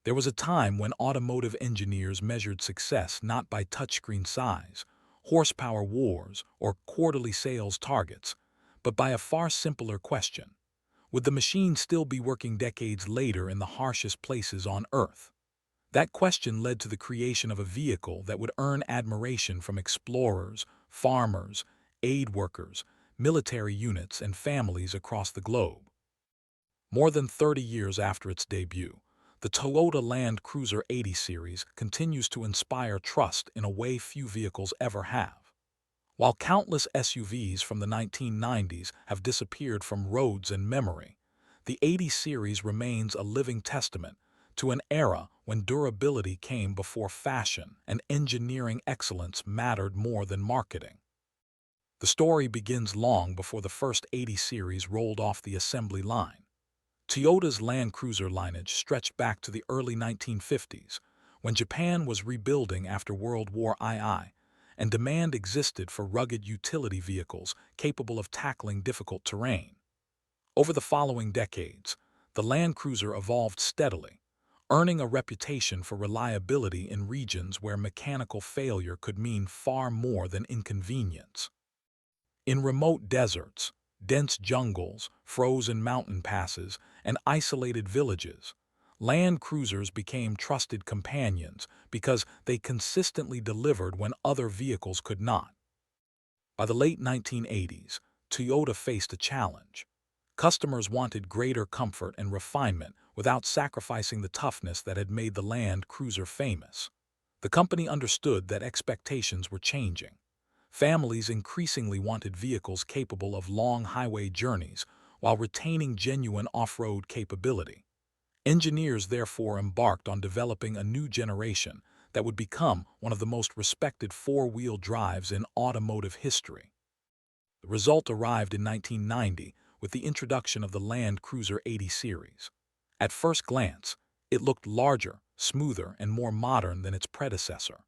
There was a time when automotive engineers measured success not by touchscreen size, horsepower wars, or quarterly sales targets, but by a far simpler question. Would the machine still be working decades later in the harshest places on Earth? That question led to the creation of a vehicle that would earn admiration from explorers, farmers, aid workers, military units, and families across the globe. More than 30 years after its debut, the Toyota Land Cruiser 80 series continues to inspire trust in a way few vehicles ever have. While countless SUVs from the 1990s have disappeared from roads and memory, the 80 series remains a living testament to an era when durability came before fashion and engineering excellence mattered more than marketing. The story begins long before the first 80 series rolled off the assembly line. Toyota's Land Cruiser lineage stretched back to the early 1950s, when Japan was rebuilding after World War II, and demand existed for rugged utility vehicles capable of tackling difficult terrain. Over the following decades, the Land Cruiser evolved steadily, earning a reputation for reliability in regions where mechanical failure could mean far more than inconvenience. In remote deserts, dense jungles, frozen mountain passes, and isolated villages, Land Cruisers became trusted companions because they consistently delivered when other vehicles could not. By the late 1980s, Toyota faced a challenge. Customers wanted greater comfort and refinement without sacrificing the toughness that had made the Land Cruiser famous. The company understood that expectations were changing. Families increasingly wanted vehicles capable of long highway journeys while retaining genuine off-road capability. Engineers therefore embarked on developing a new generation that would become one of the most respected four-wheel drives in automotive history. The result arrived in 1990 with the introduction of the Land Cruiser 80 series. At first glance, it looked larger, smoother, and more modern than its predecessor.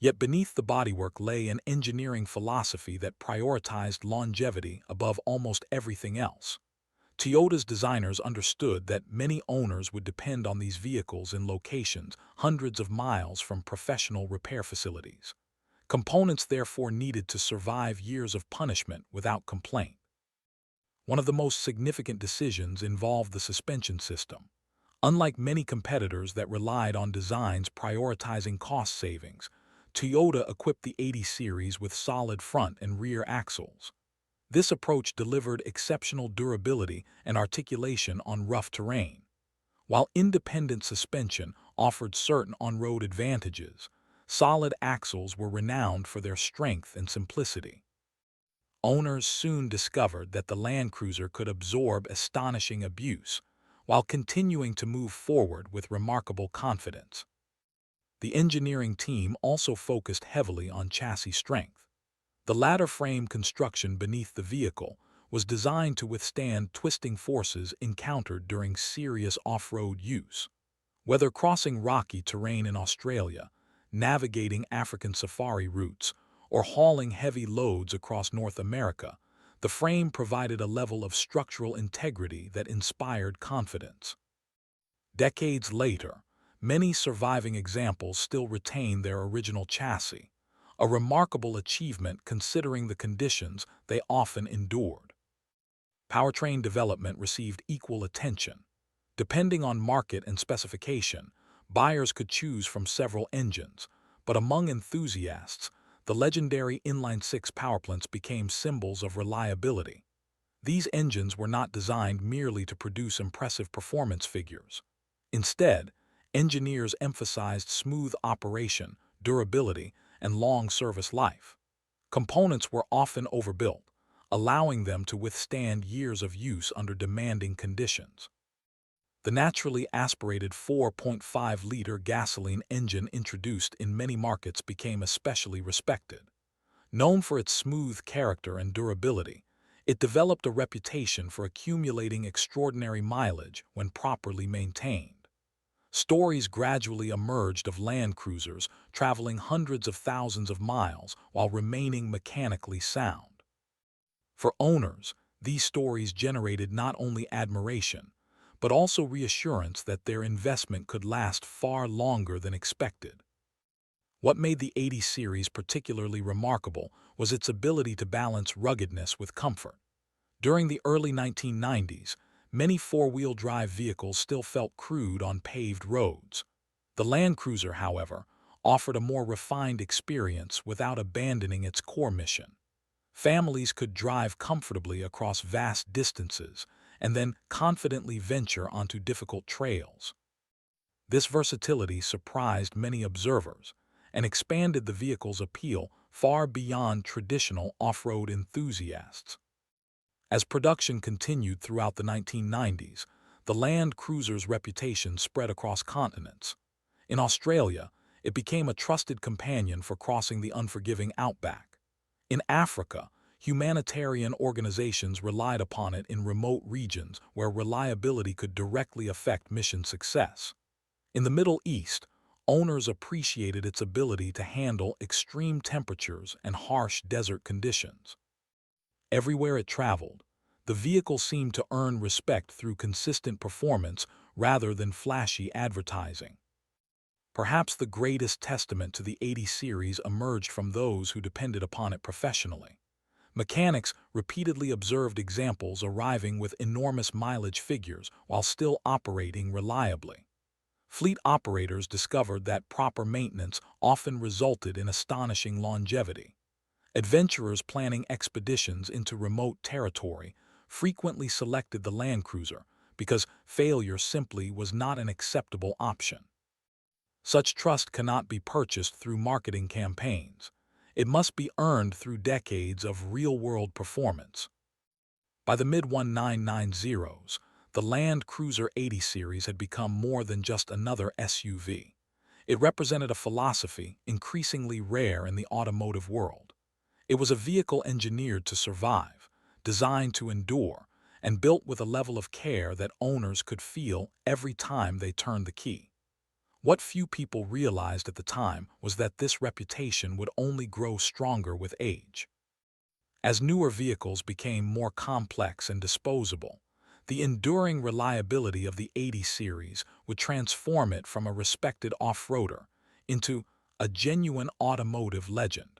Yet beneath the bodywork lay an engineering philosophy that prioritized longevity above almost everything else. Toyota's designers understood that many owners would depend on these vehicles in locations hundreds of miles from professional repair facilities. Components therefore needed to survive years of punishment without complaint. One of the most significant decisions involved the suspension system. Unlike many competitors that relied on designs prioritizing cost savings, Toyota equipped the 80 series with solid front and rear axles. This approach delivered exceptional durability and articulation on rough terrain. While independent suspension offered certain on-road advantages, solid axles were renowned for their strength and simplicity. Owners soon discovered that the Land Cruiser could absorb astonishing abuse while continuing to move forward with remarkable confidence. The engineering team also focused heavily on chassis strength. The ladder frame construction beneath the vehicle was designed to withstand twisting forces encountered during serious off-road use. Whether crossing rocky terrain in Australia, navigating African safari routes, or hauling heavy loads across North America, the frame provided a level of structural integrity that inspired confidence. Decades later, many surviving examples still retain their original chassis, a remarkable achievement considering the conditions they often endured. Powertrain development received equal attention. Depending on market and specification, buyers could choose from several engines, but among enthusiasts, the legendary inline-six powerplants became symbols of reliability. These engines were not designed merely to produce impressive performance figures. Instead, engineers emphasized smooth operation, durability, and long service life. Components were often overbuilt, allowing them to withstand years of use under demanding conditions. The naturally aspirated 4.5-liter gasoline engine introduced in many markets became especially respected. Known for its smooth character and durability, it developed a reputation for accumulating extraordinary mileage when properly maintained. Stories gradually emerged of Land Cruisers traveling hundreds of thousands of miles while remaining mechanically sound. For owners, these stories generated not only admiration, but also reassurance that their investment could last far longer than expected. What made the 80 series particularly remarkable was its ability to balance ruggedness with comfort. During the early 1990s, many four-wheel drive vehicles still felt crude on paved roads. The Land Cruiser, however, offered a more refined experience without abandoning its core mission. Families could drive comfortably across vast distances and then confidently venture onto difficult trails. This versatility surprised many observers and expanded the vehicle's appeal far beyond traditional off-road enthusiasts. As production continued throughout the 1990s, the Land Cruiser's reputation spread across continents. In Australia, it became a trusted companion for crossing the unforgiving outback. In Africa, humanitarian organizations relied upon it in remote regions where reliability could directly affect mission success. In the Middle East, owners appreciated its ability to handle extreme temperatures and harsh desert conditions. Everywhere it traveled, the vehicle seemed to earn respect through consistent performance rather than flashy advertising. Perhaps the greatest testament to the 80 series emerged from those who depended upon it professionally. Mechanics repeatedly observed examples arriving with enormous mileage figures while still operating reliably. Fleet operators discovered that proper maintenance often resulted in astonishing longevity. Adventurers planning expeditions into remote territory frequently selected the Land Cruiser because failure simply was not an acceptable option. Such trust cannot be purchased through marketing campaigns. It must be earned through decades of real-world performance. By the mid-1990s, the Land Cruiser 80 series had become more than just another SUV. It represented a philosophy increasingly rare in the automotive world. It was a vehicle engineered to survive, designed to endure, and built with a level of care that owners could feel every time they turned the key. What few people realized at the time was that this reputation would only grow stronger with age. As newer vehicles became more complex and disposable, the enduring reliability of the 80 series would transform it from a respected off-roader into a genuine automotive legend.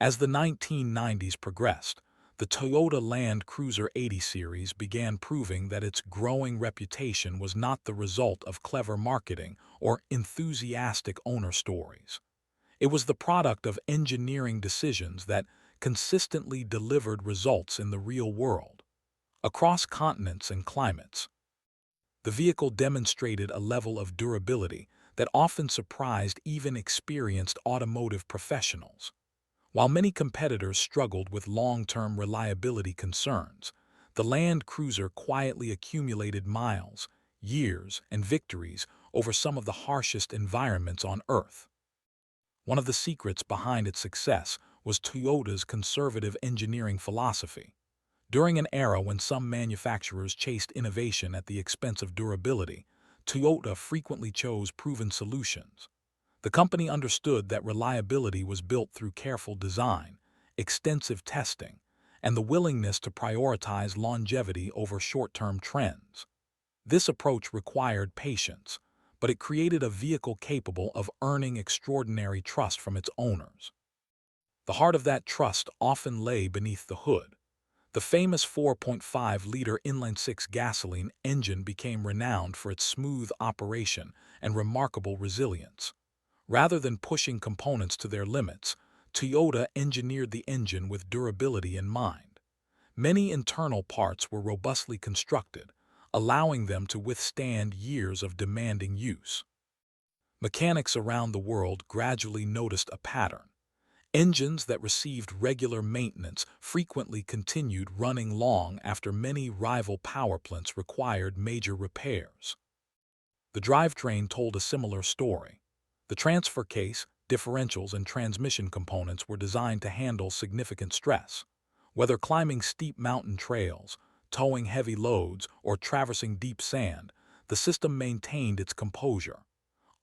As the 1990s progressed, the Toyota Land Cruiser 80 series began proving that its growing reputation was not the result of clever marketing or enthusiastic owner stories. It was the product of engineering decisions that consistently delivered results in the real world. Across continents and climates, the vehicle demonstrated a level of durability that often surprised even experienced automotive professionals. While many competitors struggled with long-term reliability concerns, the Land Cruiser quietly accumulated miles, years, and victories over some of the harshest environments on Earth. One of the secrets behind its success was Toyota's conservative engineering philosophy. During an era when some manufacturers chased innovation at the expense of durability, Toyota frequently chose proven solutions. The company understood that reliability was built through careful design, extensive testing, and the willingness to prioritize longevity over short-term trends. This approach required patience, but it created a vehicle capable of earning extraordinary trust from its owners. The heart of that trust often lay beneath the hood. The famous 4.5-liter inline-six gasoline engine became renowned for its smooth operation and remarkable resilience. Rather than pushing components to their limits, Toyota engineered the engine with durability in mind. Many internal parts were robustly constructed, allowing them to withstand years of demanding use. Mechanics around the world gradually noticed a pattern. Engines that received regular maintenance frequently continued running long after many rival power plants required major repairs. The drivetrain told a similar story. The transfer case, differentials, and transmission components were designed to handle significant stress. Whether climbing steep mountain trails, towing heavy loads, or traversing deep sand, the system maintained its composure.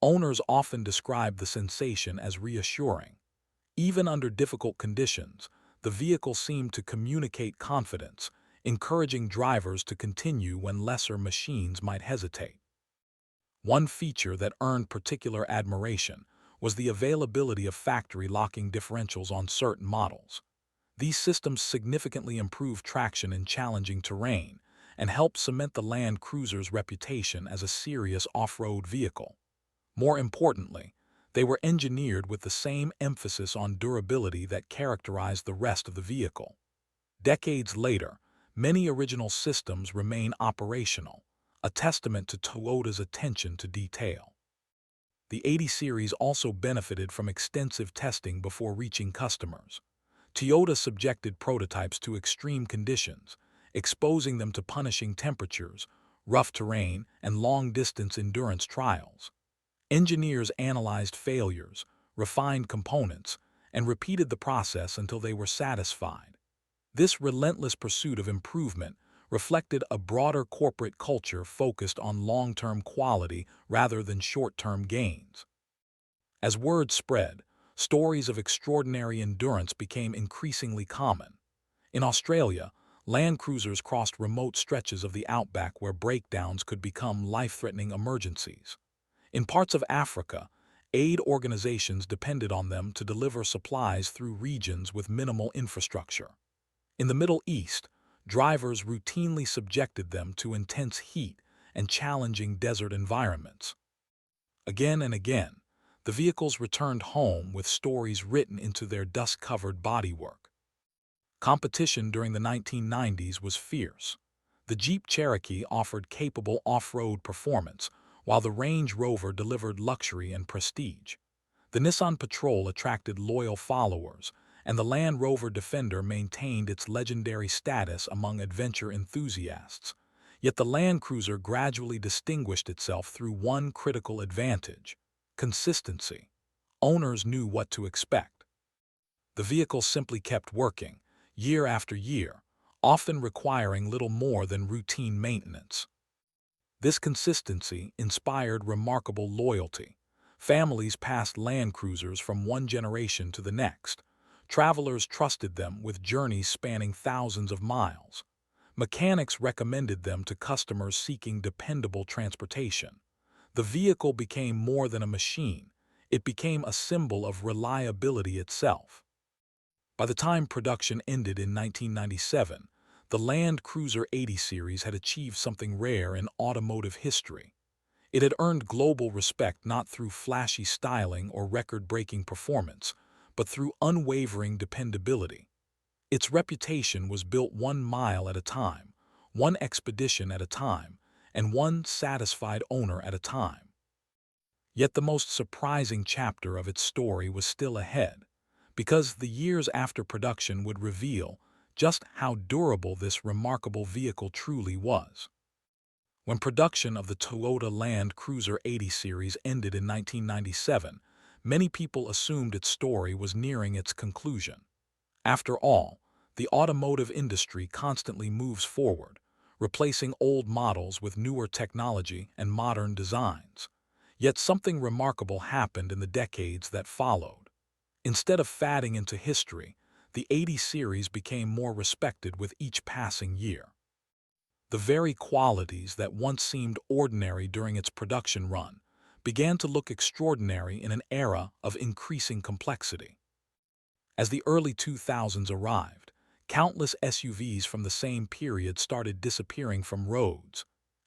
Owners often described the sensation as reassuring. Even under difficult conditions, the vehicle seemed to communicate confidence, encouraging drivers to continue when lesser machines might hesitate. One feature that earned particular admiration was the availability of factory-locking differentials on certain models. These systems significantly improved traction in challenging terrain and helped cement the Land Cruiser's reputation as a serious off-road vehicle. More importantly, they were engineered with the same emphasis on durability that characterized the rest of the vehicle. Decades later, many original systems remain operational, a testament to Toyota's attention to detail. The 80 series also benefited from extensive testing before reaching customers. Toyota subjected prototypes to extreme conditions, exposing them to punishing temperatures, rough terrain, and long-distance endurance trials. Engineers analyzed failures, refined components, and repeated the process until they were satisfied. This relentless pursuit of improvement reflected a broader corporate culture focused on long-term quality rather than short-term gains. As word spread, stories of extraordinary endurance became increasingly common. In Australia, Land Cruisers crossed remote stretches of the outback where breakdowns could become life-threatening emergencies. In parts of Africa, aid organizations depended on them to deliver supplies through regions with minimal infrastructure. In the Middle East, drivers routinely subjected them to intense heat and challenging desert environments. Again and again, the vehicles returned home with stories written into their dust-covered bodywork. Competition during the 1990s was fierce. The Jeep Cherokee offered capable off-road performance, while the Range Rover delivered luxury and prestige. The Nissan Patrol attracted loyal followers, and the Land Rover Defender maintained its legendary status among adventure enthusiasts. Yet the Land Cruiser gradually distinguished itself through one critical advantage: consistency. Owners knew what to expect. The vehicle simply kept working, year after year, often requiring little more than routine maintenance. This consistency inspired remarkable loyalty. Families passed Land Cruisers from one generation to the next. Travelers trusted them with journeys spanning thousands of miles. Mechanics recommended them to customers seeking dependable transportation. The vehicle became more than a machine. It became a symbol of reliability itself. By the time production ended in 1997, the Land Cruiser 80 series had achieved something rare in automotive history. It had earned global respect not through flashy styling or record-breaking performance, but through unwavering dependability. Its reputation was built 1 mile at a time, one expedition at a time, and one satisfied owner at a time. Yet the most surprising chapter of its story was still ahead, because the years after production would reveal just how durable this remarkable vehicle truly was. When production of the Toyota Land Cruiser 80 series ended in 1997, many people assumed its story was nearing its conclusion. After all, the automotive industry constantly moves forward, replacing old models with newer technology and modern designs. Yet something remarkable happened in the decades that followed. Instead of fading into history, the 80 series became more respected with each passing year. The very qualities that once seemed ordinary during its production run began to look extraordinary in an era of increasing complexity. As the early 2000s arrived, countless SUVs from the same period started disappearing from roads.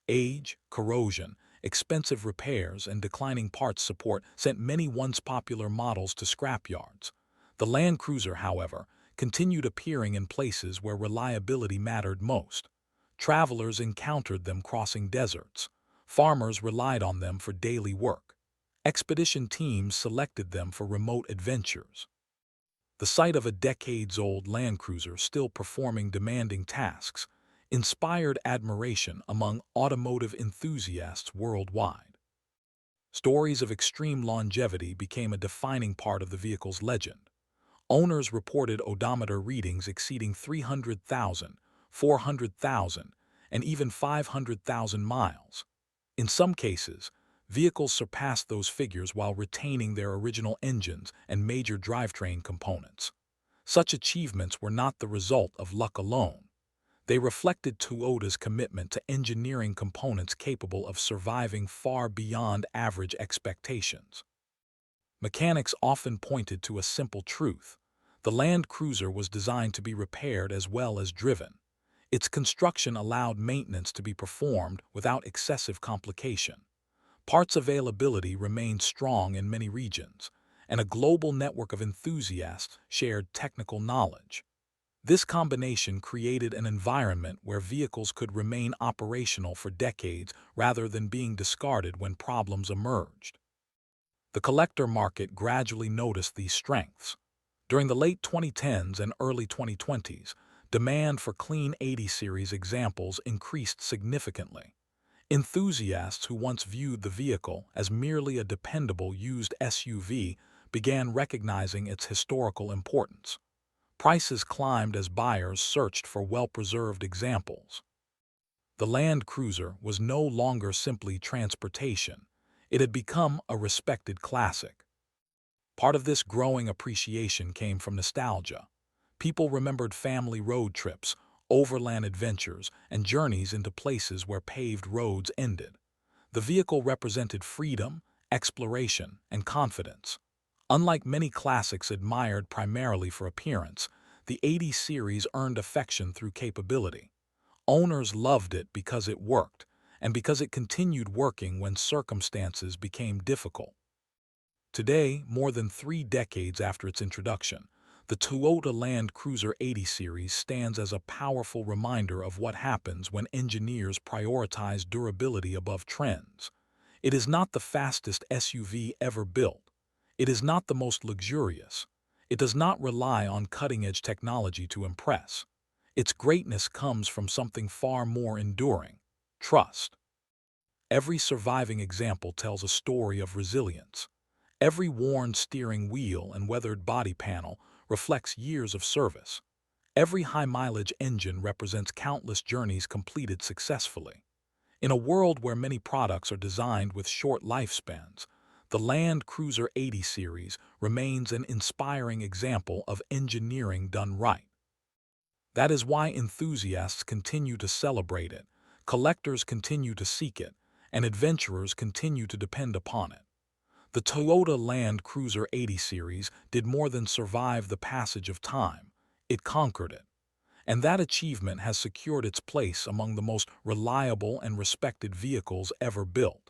Age, corrosion, expensive repairs, and declining parts support sent many once popular models to scrapyards. The Land Cruiser, however, continued appearing in places where reliability mattered most. Travelers encountered them crossing deserts. Farmers relied on them for daily work. Expedition teams selected them for remote adventures. The sight of a decades-old Land Cruiser still performing demanding tasks inspired admiration among automotive enthusiasts worldwide. Stories of extreme longevity became a defining part of the vehicle's legend. Owners reported odometer readings exceeding 300,000, 400,000, and even 500,000 miles. In some cases, vehicles surpassed those figures while retaining their original engines and major drivetrain components. Such achievements were not the result of luck alone. They reflected Toyota's commitment to engineering components capable of surviving far beyond average expectations. Mechanics often pointed to a simple truth. The Land Cruiser was designed to be repaired as well as driven. Its construction allowed maintenance to be performed without excessive complication. Parts availability remained strong in many regions, and a global network of enthusiasts shared technical knowledge. This combination created an environment where vehicles could remain operational for decades rather than being discarded when problems emerged. The collector market gradually noticed these strengths. During the late 2010s and early 2020s, demand for clean 80 series examples increased significantly. Enthusiasts who once viewed the vehicle as merely a dependable used SUV began recognizing its historical importance. Prices climbed as buyers searched for well-preserved examples. The Land Cruiser was no longer simply transportation. It had become a respected classic. Part of this growing appreciation came from nostalgia. People remembered family road trips, overland adventures, and journeys into places where paved roads ended. The vehicle represented freedom, exploration, and confidence. Unlike many classics admired primarily for appearance, the 80 series earned affection through capability. Owners loved it because it worked, and because it continued working when circumstances became difficult. Today, more than 3 decades after its introduction, the Toyota Land Cruiser 80 series stands as a powerful reminder of what happens when engineers prioritize durability above trends. It is not the fastest SUV ever built. It is not the most luxurious. It does not rely on cutting-edge technology to impress. Its greatness comes from something far more enduring: trust. Every surviving example tells a story of resilience. Every worn steering wheel and weathered body panel reflects years of service. Every high-mileage engine represents countless journeys completed successfully. In a world where many products are designed with short lifespans, the Land Cruiser 80 series remains an inspiring example of engineering done right. That is why enthusiasts continue to celebrate it, collectors continue to seek it, and adventurers continue to depend upon it. The Toyota Land Cruiser 80 series did more than survive the passage of time. It conquered it. And that achievement has secured its place among the most reliable and respected vehicles ever built.